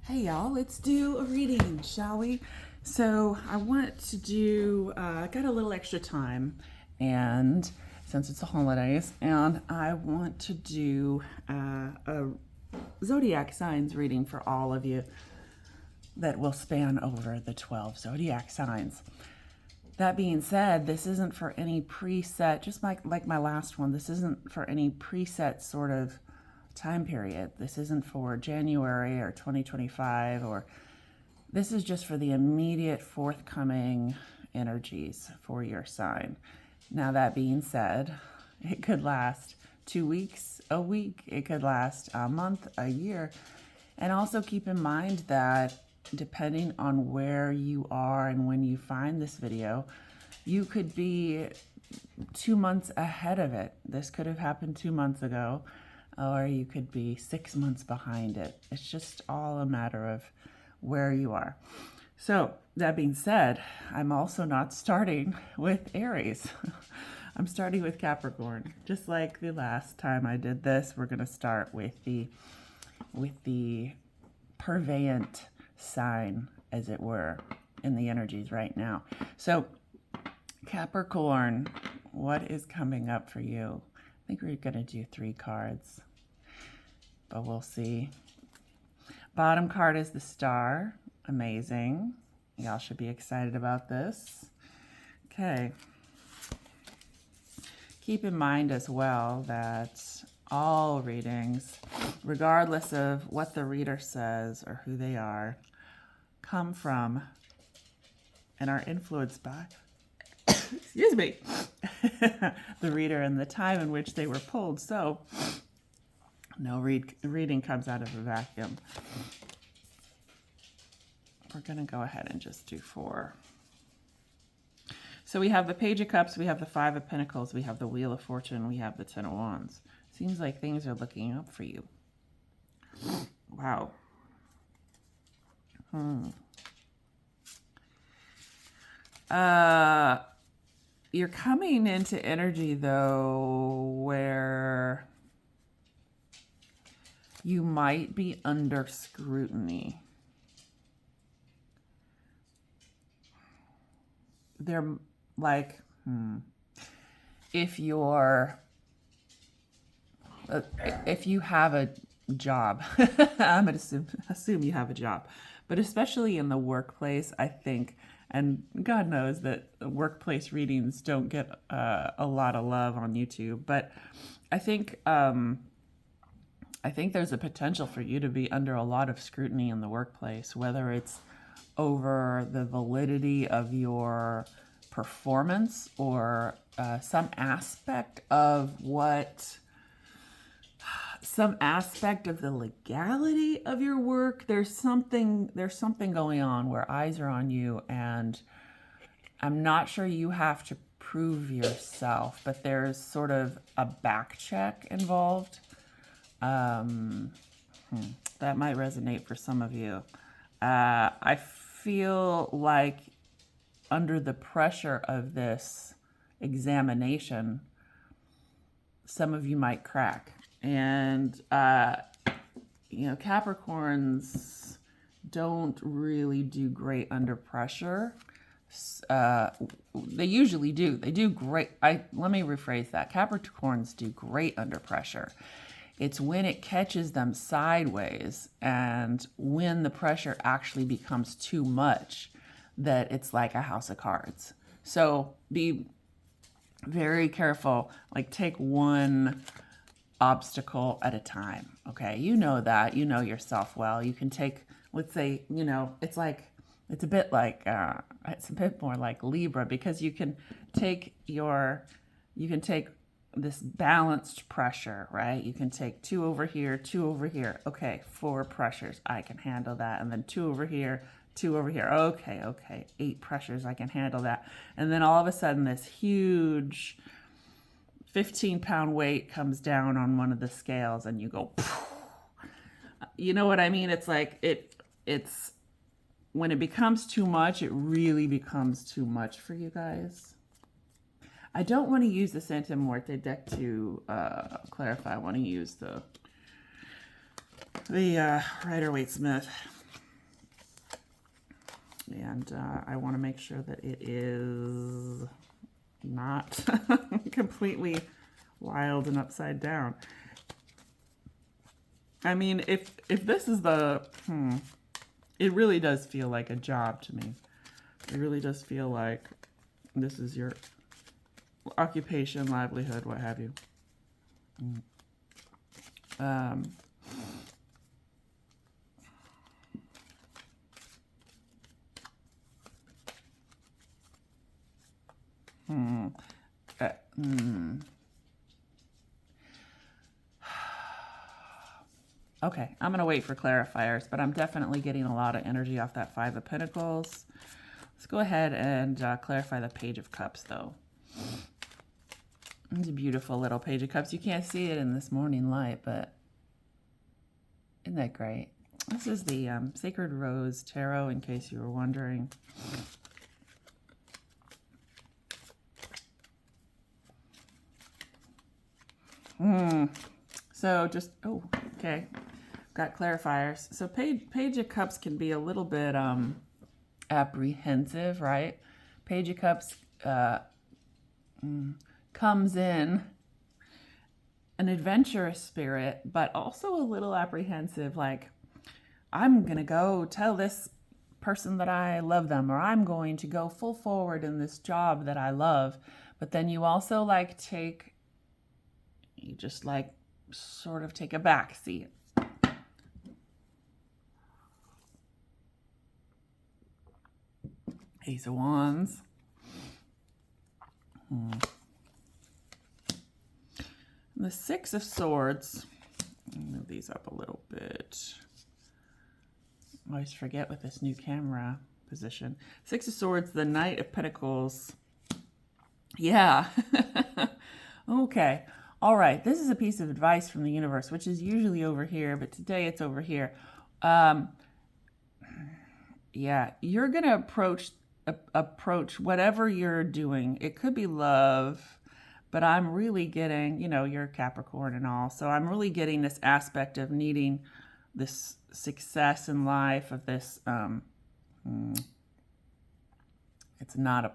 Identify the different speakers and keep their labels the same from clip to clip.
Speaker 1: Hey y'all, let's do a reading, shall we? So I want to do, I got a little extra time, and since it's the holidays, and I want to do a zodiac signs reading for all of you that will span over the 12 zodiac signs. That being said, this isn't for any preset, just like my last one, this isn't for any preset sort of time period. This isn't for January or 2025, or this is just for the immediate forthcoming energies for your sign. Now, that being said, it could last 2 weeks, a week, it could last a month, a year. And also keep in mind that depending on where you are and when you find this video, you could be 2 months ahead of it. This could have happened 2 months ago, or you could be 6 months behind it. It's just all a matter of where you are. So that being said, I'm also not starting with Aries. I'm starting with Capricorn. Just like the last time I did this, we're going to start with the purveyant sign, as it were, in the energies right now. So Capricorn, what is coming up for you? I think we're going to do 3 cards, but we'll see. Bottom card is the Star. Amazing. Y'all should be excited about this. Okay. Keep in mind as well that all readings, regardless of what the reader says or who they are, come from and are influenced by, excuse me, the reader and the time in which they were pulled. So no reading comes out of a vacuum. We're going to go ahead and just do 4. So we have the Page of Cups, we have the 5 of Pentacles, we have the Wheel of Fortune, we have the 10 of Wands. Seems like things are looking up for you. Wow. You're coming into energy, though, where you might be under scrutiny. They're like, if you have a job, I'm going to assume you have a job, but especially in the workplace, I think, and God knows that workplace readings don't get a lot of love on YouTube, but I think there's a potential for you to be under a lot of scrutiny in the workplace, whether it's over the validity of your performance or some aspect of the legality of your work. There's something going on where eyes are on you, and I'm not sure you have to prove yourself, but there's sort of a back check involved. That might resonate for some of you. I feel like under the pressure of this examination, some of you might crack. And, Capricorns don't really do great under pressure. They usually do. They do great. Let me rephrase that. Capricorns do great under pressure. It's when it catches them sideways and when the pressure actually becomes too much that it's like a house of cards. So be very careful. Like, take one obstacle at a time. Okay. You know that. You know yourself well. You can take, let's say, it's a bit more like Libra, because you can take this balanced pressure, right? You can take 2 over here, 2 over here. Okay, 4 pressures. I can handle that. And then 2 over here, 2 over here. Okay. 8 pressures. I can handle that. And then all of a sudden, this huge 15-pound weight comes down on one of the scales, and you go, you know what I mean? It's like, it's when it becomes too much, it really becomes too much for you guys. I don't want to use the Santa Muerte deck to clarify. I want to use the Rider-Waite-Smith. And I want to make sure that it is not completely wild and upside down. I mean, if this is the, it really does feel like a job to me. It really does feel like this is your occupation, livelihood, what have you. Okay, I'm going to wait for clarifiers, but I'm definitely getting a lot of energy off that Five of Pentacles. Let's go ahead and clarify the Page of Cups, though. It's a beautiful little Page of Cups. You can't see it in this morning light, but isn't that great? This is the Sacred Rose Tarot, in case you were wondering. So just, oh, okay. Got clarifiers. So Page of Cups can be a little bit apprehensive, right? Page of Cups comes in an adventurous spirit, but also a little apprehensive, like, I'm going to go tell this person that I love them, or I'm going to go full forward in this job that I love. But then you also like you just like sort of take a back seat. Ace of Wands. The Six of Swords. I'll move these up a little bit. I always forget with this new camera position. Six of Swords, the Knight of Pentacles. Yeah. Okay. All right. This is a piece of advice from the universe, which is usually over here, but today it's over here. Yeah, you're going to approach whatever you're doing. It could be love, but I'm really getting, you're Capricorn and all. So I'm really getting this aspect of needing this success in life, of this, it's not a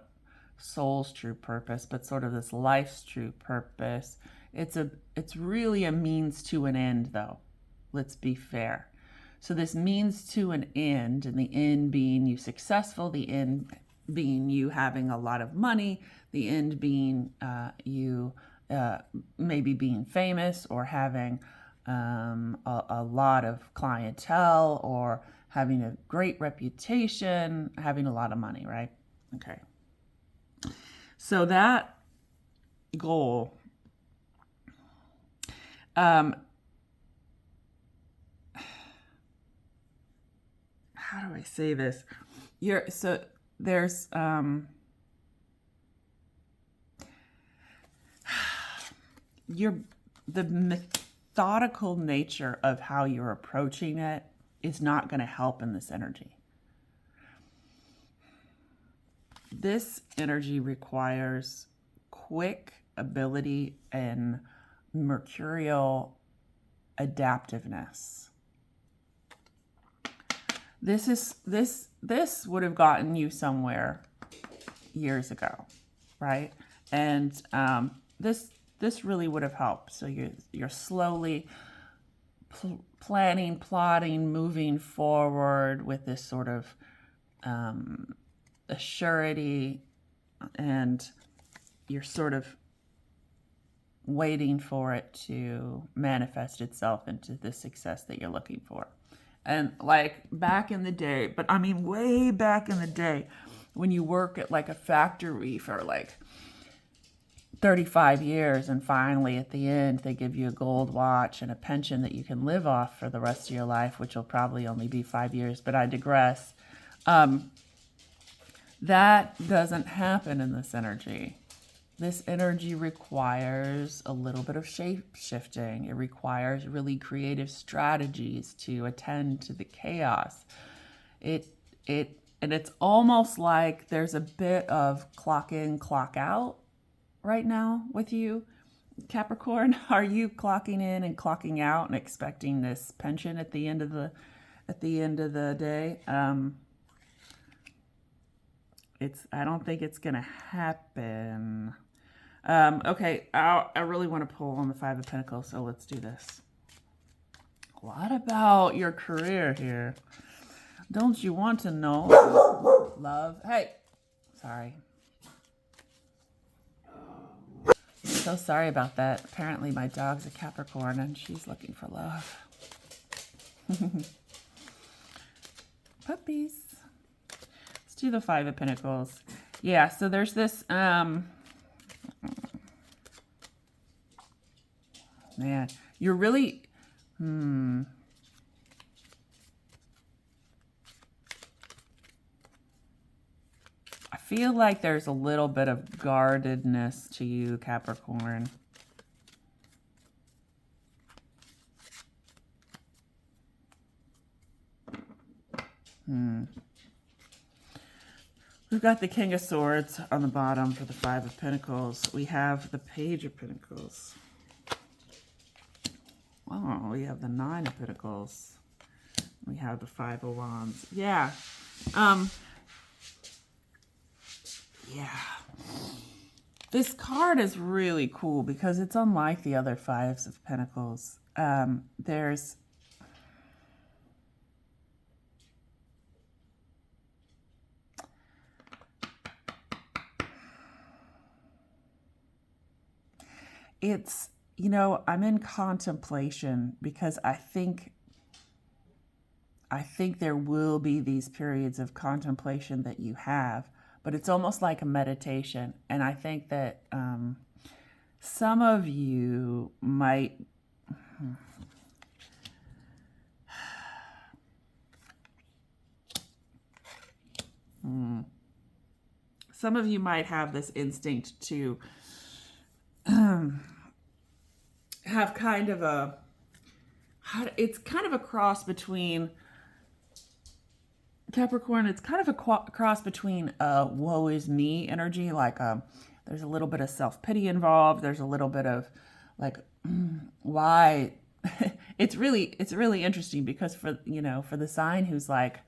Speaker 1: soul's true purpose, but sort of this life's true purpose. It's really a means to an end, though. Let's be fair. So this means to an end, and the end being you successful, the end being you having a lot of money, the end being you maybe being famous, or having a lot of clientele, or having a great reputation, having a lot of money, right? Okay. So that goal, how do I say this? There's the methodical nature of how you're approaching it is not going to help in this energy. This energy requires quick ability and mercurial adaptiveness. This would have gotten you somewhere years ago, right? And this really would have helped. So you're slowly planning, plotting, moving forward with this sort of assurity, and you're sort of waiting for it to manifest itself into the success that you're looking for. And like back in the day, but I mean way back in the day, when you work at like a factory for like 35 years, and finally at the end they give you a gold watch and a pension that you can live off for the rest of your life, which will probably only be 5 years, but I digress. That doesn't happen in this energy. This energy requires a little bit of shape-shifting. It requires really creative strategies to attend to the chaos. And it's almost like there's a bit of clock in, clock out right now with you, Capricorn. Are you clocking in and clocking out and expecting this pension at the end of the day? I don't think it's going to happen. Okay, I really want to pull on the Five of Pentacles, so let's do this. What about your career here? Don't you want to know? Love. Hey, sorry. So sorry about that. Apparently my dog's a Capricorn and she's looking for love. Puppies. Let's do the Five of Pentacles. Yeah, so there's this, man, you're really, I feel like there's a little bit of guardedness to you, Capricorn. We've got the King of Swords on the bottom for the Five of Pentacles. We have the Page of Pentacles. Oh, we have the Nine of Pentacles. We have the Five of Wands. Yeah. Yeah. This card is really cool because it's unlike the other Fives of Pentacles. There's... It's, you know, I'm in contemplation because I think there will be these periods of contemplation that you have, but it's almost like a meditation. And I think that some of you might... Some of you might have this instinct to have kind of a... It's kind of a cross between... Capricorn, it's kind of a cross between woe is me energy, like there's a little bit of self-pity involved. There's a little bit of like, why? It's really interesting because for the sign who's like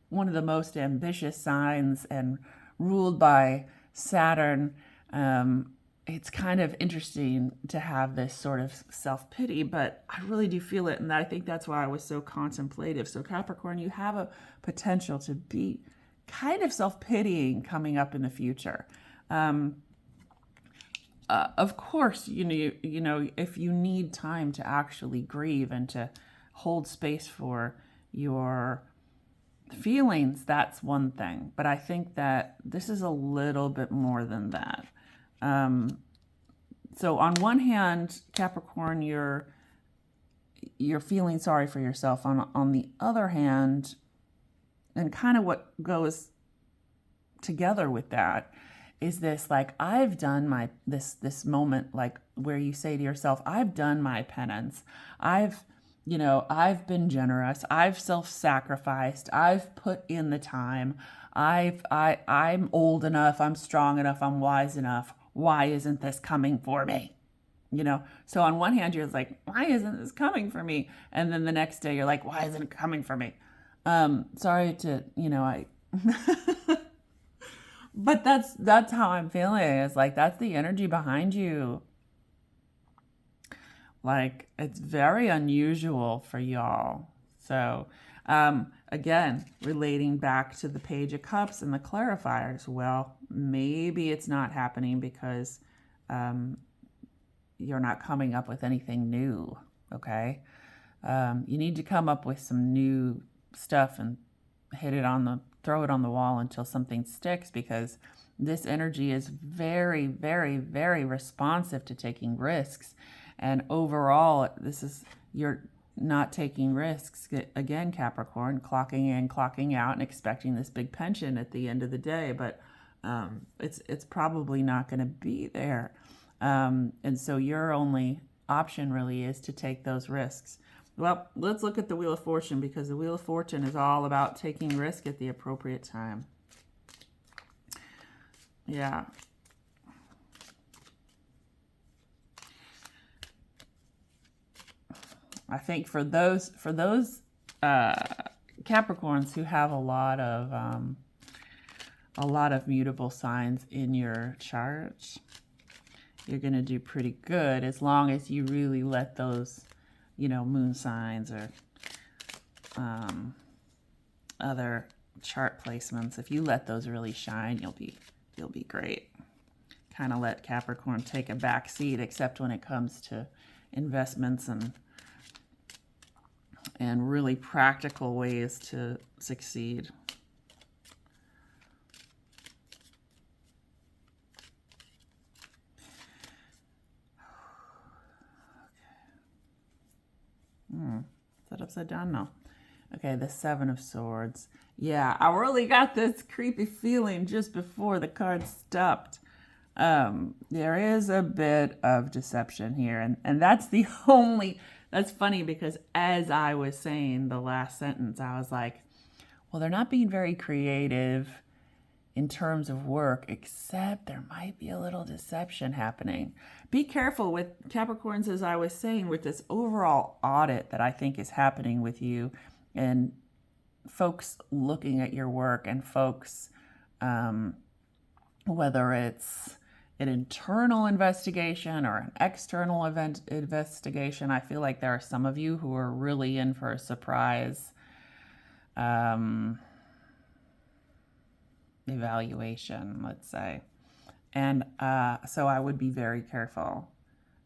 Speaker 1: one of the most ambitious signs and ruled by Saturn, it's kind of interesting to have this sort of self-pity, but I really do feel it, and I think that's why I was so contemplative. So Capricorn, you have a potential to be kind of self-pitying coming up in the future. Of course, you know, if you need time to actually grieve and to hold space for your feelings, that's one thing. But I think that this is a little bit more than that. So on one hand, Capricorn, you're feeling sorry for yourself. On the other hand, and kind of what goes together with that is this, like, I've done my, this moment, like where you say to yourself, I've done my penance. I've been generous. I've self-sacrificed. I've put in the time. I'm old enough. I'm strong enough. I'm wise enough. Why isn't this coming for me? So on one hand, you're like, why isn't this coming for me? And then the next day you're like, why isn't it coming for me? Sorry to, but that's how I'm feeling. It's like, that's the energy behind you. Like, it's very unusual for y'all. So, again, relating back to the Page of Cups and the clarifiers, well, maybe it's not happening because you're not coming up with anything new, okay? You need to come up with some new stuff and throw it on the wall until something sticks, because this energy is very, very, very responsive to taking risks. And overall, you're not taking risks. Again, Capricorn, clocking in, clocking out, and expecting this big pension at the end of the day. But it's probably not going to be there. And so your only option really is to take those risks. Well, let's look at the Wheel of Fortune, because the Wheel of Fortune is all about taking risk at the appropriate time. Yeah. I think for those Capricorns who have a a lot of mutable signs in your chart, you're going to do pretty good as long as you really let those, moon signs or other chart placements, if you let those really shine, you'll be great. Kind of let Capricorn take a back seat, except when it comes to investments and really practical ways to succeed. Is that upside down? No. Okay, the Seven of Swords. Yeah, I really got this creepy feeling just before the card stopped. There is a bit of deception here, and that's the only, that's funny because as I was saying the last sentence, I was like, well, they're not being very creative in terms of work, except there might be a little deception happening. Be careful with Capricorns, as I was saying, with this overall audit that I think is happening with you and folks looking at your work and folks, whether it's an internal investigation or an external investigation. I feel like there are some of you who are really in for a surprise evaluation, let's say. And so I would be very careful.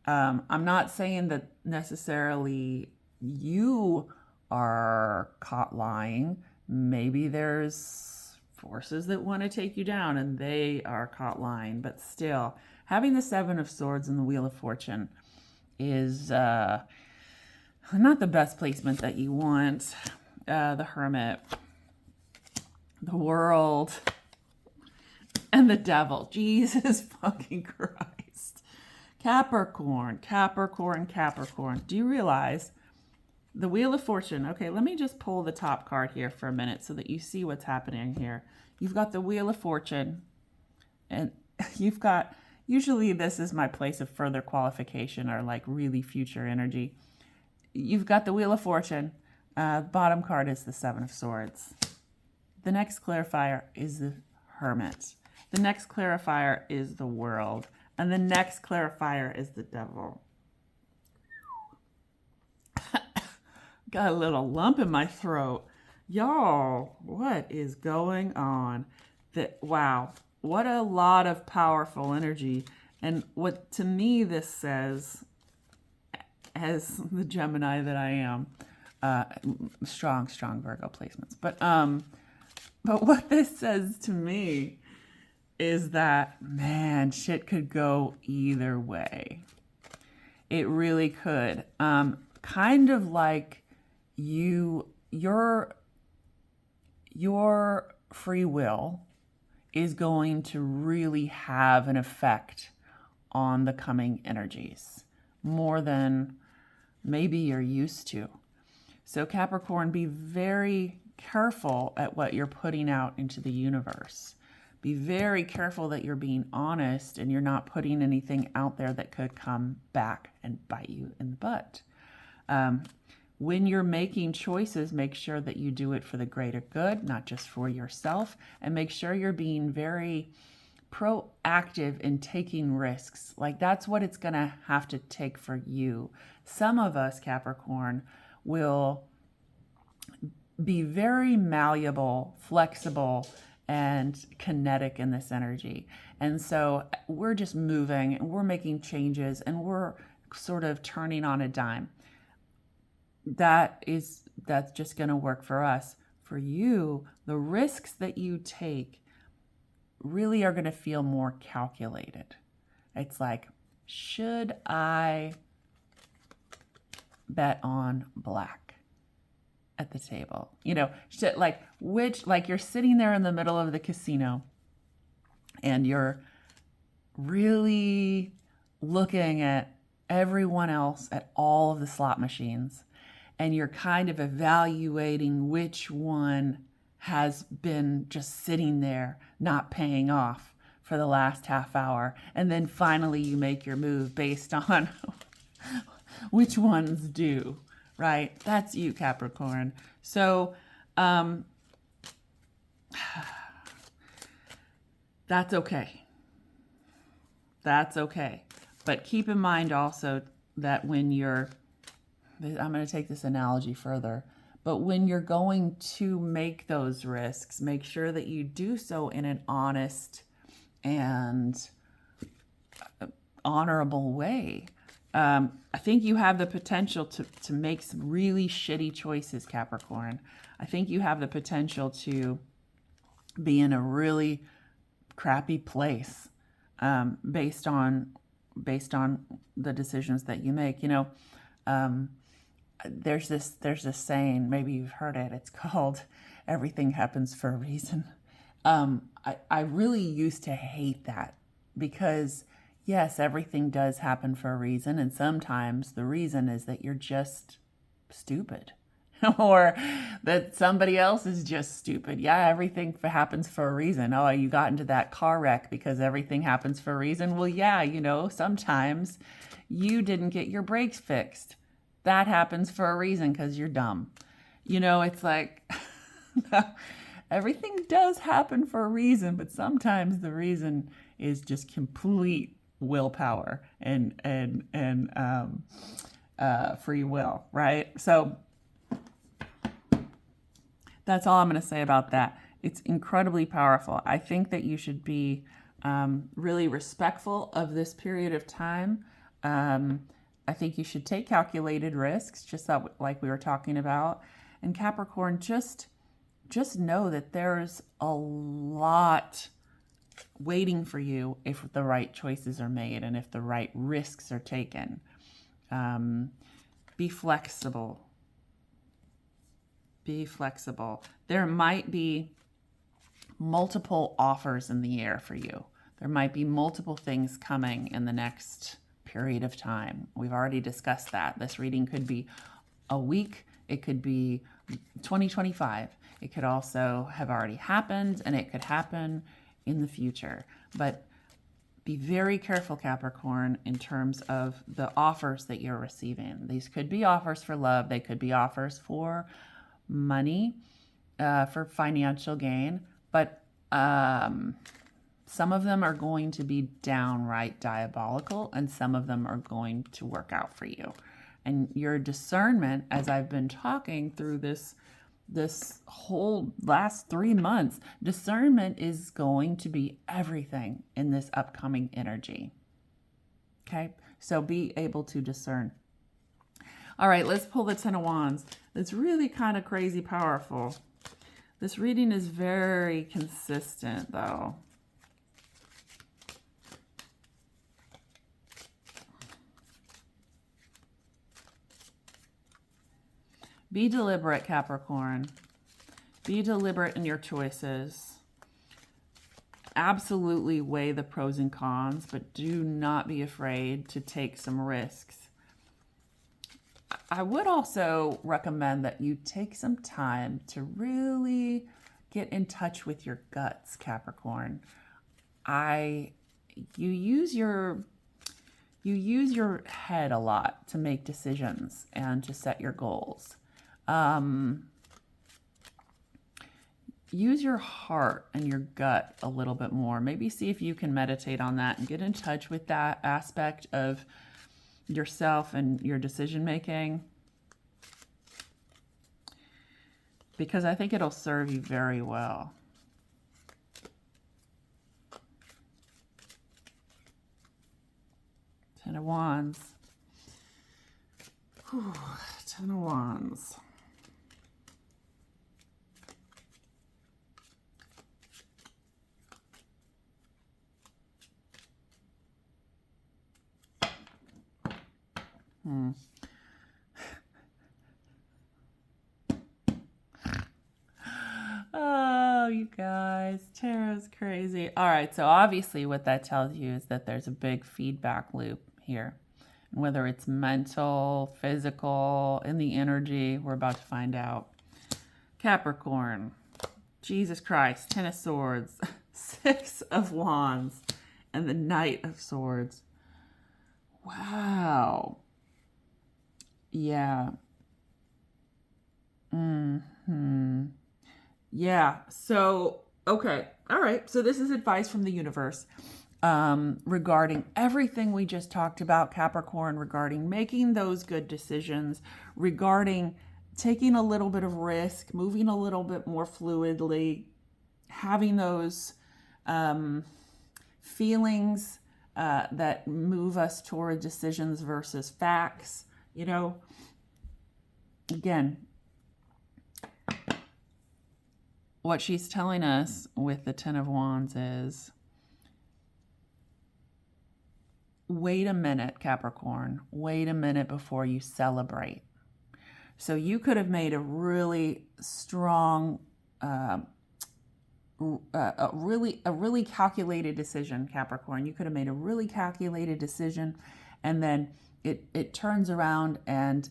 Speaker 1: I'm not saying that necessarily you are caught lying. Maybe there's forces that want to take you down and they are caught lying, but still, having the Seven of Swords and the Wheel of Fortune is not the best placement that you want. The Hermit, the World, and the Devil. Jesus fucking Christ. Capricorn, Capricorn, Capricorn. Do you realize the Wheel of Fortune? Okay, let me just pull the top card here for a minute so that you see what's happening here. You've got the Wheel of Fortune, and you've got, usually this is my place of further qualification or like really future energy. You've got the Wheel of Fortune. Bottom card is the Seven of Swords. The next clarifier is the Hermit. The next clarifier is the World. And the next clarifier is the Devil. Got a little lump in my throat. Y'all, what is going on? Wow, what a lot of powerful energy. And what to me this says, as the Gemini that I am, strong Virgo placements. But what this says to me is that, man, shit could go either way. It really could. Kind of like your free will is going to really have an effect on the coming energies more than maybe you're used to. So Capricorn, be very careful at what you're putting out into the universe. Be very careful that you're being honest and you're not putting anything out there that could come back and bite you in the butt. When you're making choices, make sure that you do it for the greater good, not just for yourself, and make sure you're being very proactive in taking risks. Like that's what it's going to have to take for you. Some of us, Capricorn, will be very malleable, flexible, and kinetic in this energy. And so we're just moving and we're making changes and we're sort of turning on a dime. That's just going to work for us. For you, the risks that you take really are going to feel more calculated. It's like, should I bet on black at the table? Like you're sitting there in the middle of the casino and you're really looking at everyone else, at all of the slot machines, and you're kind of evaluating which one has been just sitting there not paying off for the last half hour. And then finally you make your move based on which ones do, right? That's you, Capricorn. So That's okay. That's okay. But keep in mind also that when you're, I'm going to take this analogy further, but when you're going to make those risks, make sure that you do so in an honest and honorable way. I think you have the potential to make some really shitty choices, Capricorn. I think you have the potential to be in a really crappy place based on the decisions that you make. You know, there's this saying, maybe you've heard it. It's called "Everything happens for a reason." I really used to hate that because yes, everything does happen for a reason, and sometimes the reason is that you're just stupid. Or that somebody else is just stupid. Yeah, everything happens for a reason. Oh, you got into that car wreck because everything happens for a reason. Well, yeah, you know, sometimes you didn't get your brakes fixed. That happens for a reason because you're dumb. You know, it's like everything does happen for a reason, but sometimes the reason is just complete willpower and free will, right? So that's all I'm going to say about that. It's incredibly powerful. I think that you should be really respectful of this period of time. I think you should take calculated risks, just like we were talking about. And Capricorn, just know that there's a lot waiting for you if the right choices are made and if the right risks are taken. Be flexible. Be flexible. There might be multiple offers in the air for you. There might be multiple things coming in the next period of time. We've already discussed that. This reading could be a week. It could be 2025. It could also have already happened, and it could happen in the future. But be very careful, Capricorn, in terms of the offers that you're receiving. These could be offers for love. They could be offers for money, for financial gain, but some of them are going to be downright diabolical, and some of them are going to work out for you. And your discernment, as I've been talking through this whole last 3 months, discernment is going to be everything in this upcoming energy. Okay, so be able to discern. All right, let's pull the Ten of Wands. It's really kind of crazy powerful. This reading is very consistent, though. Be deliberate, Capricorn. Be deliberate in your choices. Absolutely weigh the pros and cons, but do not be afraid to take some risks. I would also recommend that you take some time to really get in touch with your guts, Capricorn. You use your head a lot to make decisions and to set your goals. Use your heart and your gut a little bit more. Maybe see if you can meditate on that and get in touch with that aspect of yourself and your decision making, because I think it'll serve you very well. Ten of Wands. Whew, Ten of Wands. Oh, you guys, tarot's crazy. All right, so obviously what that tells you is that there's a big feedback loop here. Whether it's mental, physical, in the energy, we're about to find out. Capricorn, Jesus Christ, Ten of Swords, Six of Wands, and the Knight of Swords. Wow. Yeah. Yeah, so Okay. All right. So this is advice from the universe regarding everything we just talked about, Capricorn, regarding making those good decisions, regarding taking a little bit of risk, moving a little bit more fluidly, having those feelings that move us toward decisions versus facts. You know, again, what she's telling us with the Ten of Wands is, wait a minute, Capricorn. Wait a minute before you celebrate. So you could have made a really strong, a really calculated decision, Capricorn. You could have made a really calculated decision, and then it turns around and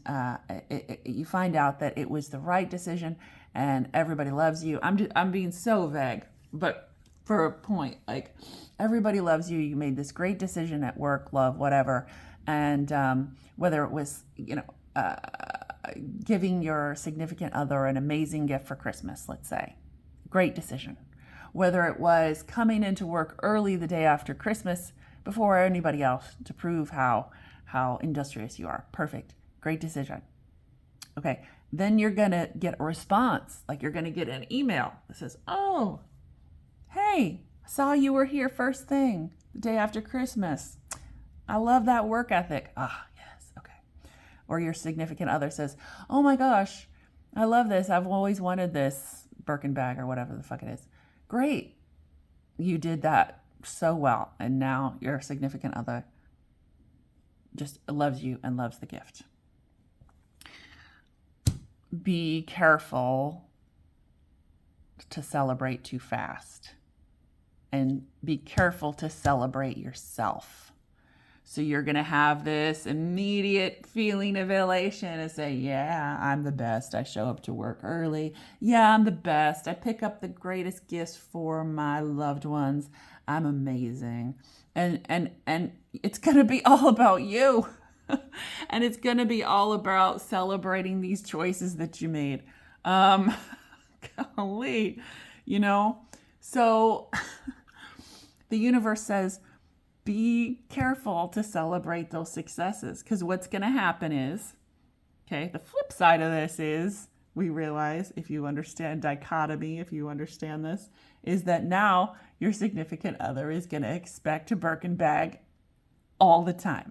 Speaker 1: you find out that it was the right decision, and everybody loves you. I'm being so vague, but for a point, like, everybody loves you. You made this great decision at work, love, whatever, and whether it was, giving your significant other an amazing gift for Christmas, let's say, great decision. Whether it was coming into work early the day after Christmas before anybody else to prove how industrious you are, perfect, great decision. Okay, then you're gonna get a response, like you're gonna get an email that says, oh, hey, I saw you were here first thing the day after Christmas. I love that work ethic. Ah, yes, okay. Or your significant other says, oh my gosh, I love this. I've always wanted this Birkin bag or whatever the fuck it is. Great. You did that so well. And now your significant other just loves you and loves the gift. Be careful to celebrate too fast. And be careful to celebrate yourself. So you're going to have this immediate feeling of elation and say, yeah, I'm the best. I show up to work early. Yeah, I'm the best. I pick up the greatest gifts for my loved ones. I'm amazing. And it's going to be all about you. And it's going to be all about celebrating these choices that you made. Golly, so the universe says, be careful to celebrate those successes, because what's going to happen is, okay, the flip side of this is, we realize, if you understand dichotomy, if you understand this, is that now your significant other is going to expect a Birkin bag all the time.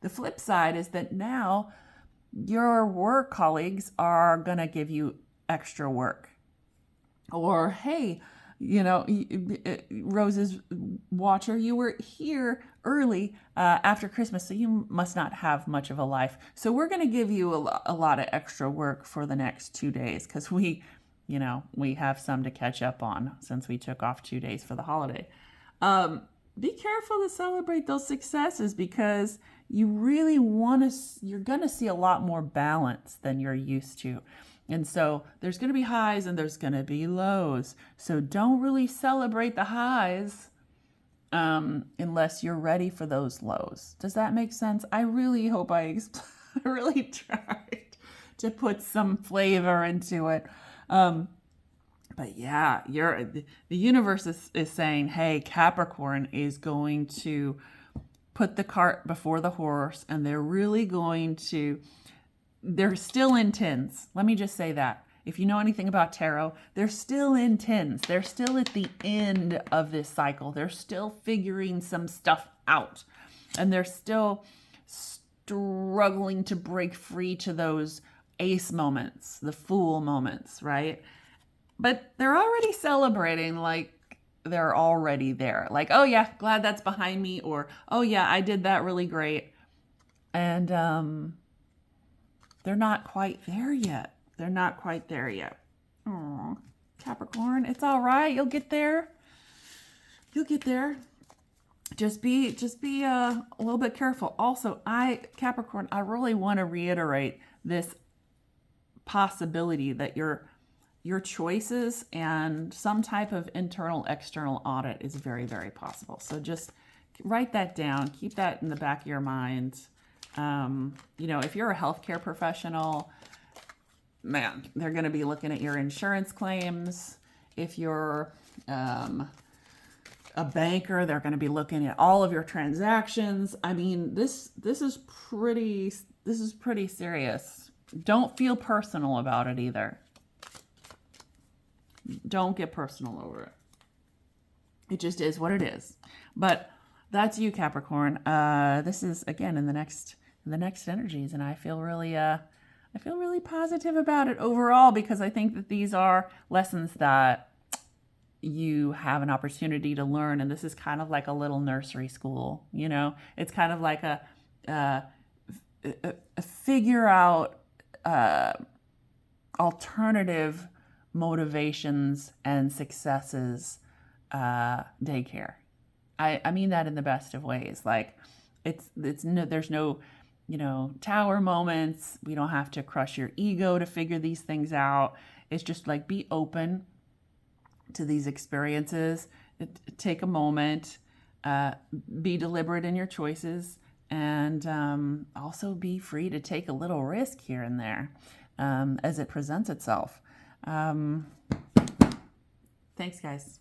Speaker 1: The flip side is that now your work colleagues are going to give you extra work. Or, hey, Rose's watcher, you were here early after Christmas, so you must not have much of a life. So we're going to give you a lot of extra work for the next 2 days, because we have some to catch up on since we took off 2 days for the holiday. Be careful to celebrate those successes, because you really you're going to see a lot more balance than you're used to. And so there's going to be highs and there's going to be lows. So don't really celebrate the highs unless you're ready for those lows. Does that make sense? I really hope I really tried to put some flavor into it. But yeah, the universe is saying, hey, Capricorn is going to put the cart before the horse, and they're really going to... They're still in tens. Let me just say that. If you know anything about tarot, they're still in tens. They're still at the end of this cycle. They're still figuring some stuff out. And they're still struggling to break free to those ace moments, the fool moments, right? But they're already celebrating like they're already there. Like, oh yeah, glad that's behind me. Or, oh yeah, I did that really great. And, they're not quite there yet. They're not quite there yet. Oh, Capricorn, it's all right. You'll get there. You'll get there. Just be a little bit careful. Also, Capricorn, I really want to reiterate this possibility that your choices and some type of internal, external audit is very, very possible. So just write that down. Keep that in the back of your mind. If you're a healthcare professional, man, they're going to be looking at your insurance claims. If you're a banker, they're going to be looking at all of your transactions. I mean, this is pretty serious. Don't feel personal about it either. Don't get personal over it. It just is what it is. But that's you, Capricorn. This is again in the next energies, and I feel really positive about it overall, because I think that these are lessons that you have an opportunity to learn, and this is kind of like a little nursery school. You know, it's kind of like a figure out alternative motivations and successes daycare. I mean that in the best of ways. Like there's no, tower moments. We don't have to crush your ego to figure these things out. It's just like, be open to these experiences. Take a moment, be deliberate in your choices, and also be free to take a little risk here and there as it presents itself. Thanks, guys.